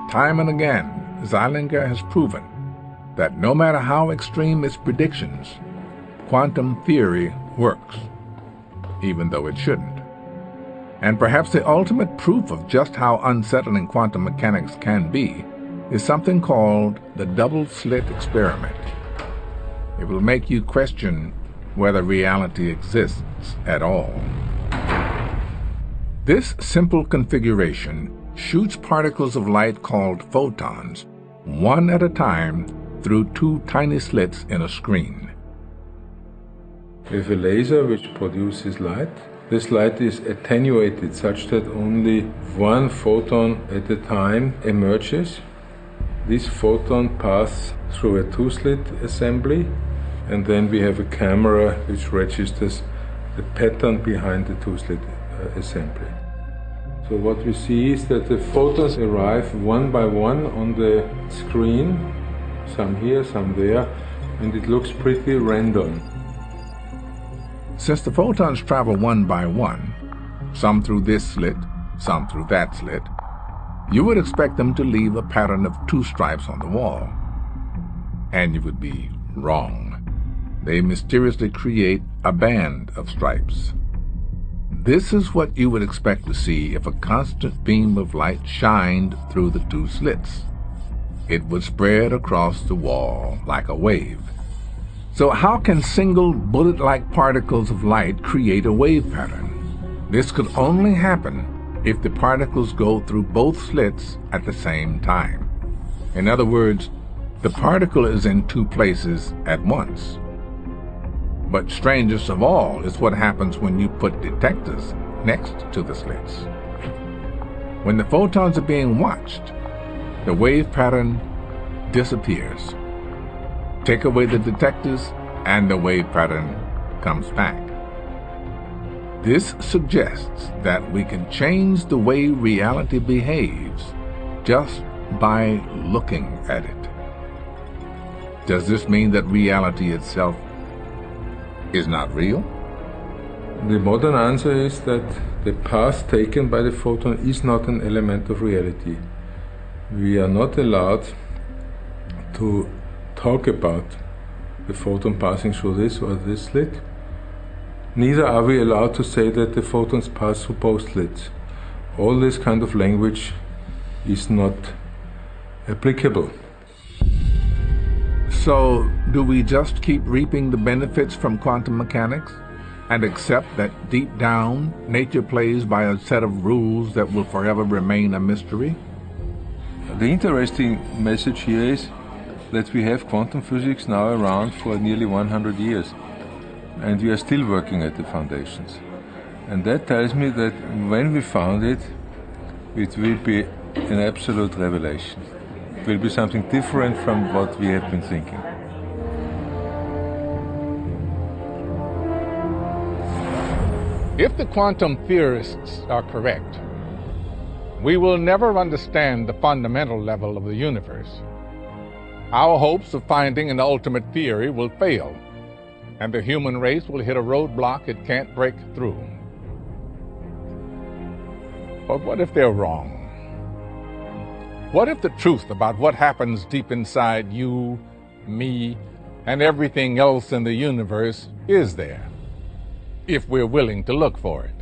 Time and again, Zeilinger has proven that no matter how extreme its predictions, quantum theory works, even though it shouldn't. And perhaps the ultimate proof of just how unsettling quantum mechanics can be is something called the double slit experiment. It will make you question whether reality exists at all. This simple configuration shoots particles of light called photons, one at a time, through two tiny slits in a screen. We have a laser which produces light. This light is attenuated such that only one photon at a time emerges. This photon passes through a two-slit assembly, and then we have a camera which registers the pattern behind the two-slit assembly. So what we see is that the photons arrive one by one on the screen, some here, some there, and it looks pretty random. Since the photons travel one by one, some through this slit, some through that slit, you would expect them to leave a pattern of two stripes on the wall. And you would be wrong. They mysteriously create a band of stripes. This is what you would expect to see if a constant beam of light shined through the two slits. It would spread across the wall like a wave. So how can single bullet-like particles of light create a wave pattern? This could only happen if the particles go through both slits at the same time. In other words, the particle is in two places at once. But strangest of all is what happens when you put detectors next to the slits. When the photons are being watched, the wave pattern disappears. Take away the detectors, and the wave pattern comes back. This suggests that we can change the way reality behaves just by looking at it. Does this mean that reality itself is not real? The modern answer is that the path taken by the photon is not an element of reality. We are not allowed to talk about the photon passing through this or this slit. Neither are we allowed to say that the photons pass through both slits. All this kind of language is not applicable. So, do we just keep reaping the benefits from quantum mechanics and accept that deep down, nature plays by a set of rules that will forever remain a mystery? The interesting message here is that we have quantum physics now around for nearly 100 years, and we are still working at the foundations. And that tells me that when we found it, it will be an absolute revelation. It will be something different from what we have been thinking. If the quantum theorists are correct, we will never understand the fundamental level of the universe. Our hopes of finding an ultimate theory will fail, and the human race will hit a roadblock it can't break through. But what if they're wrong? What if the truth about what happens deep inside you, me, and everything else in the universe is there, if we're willing to look for it?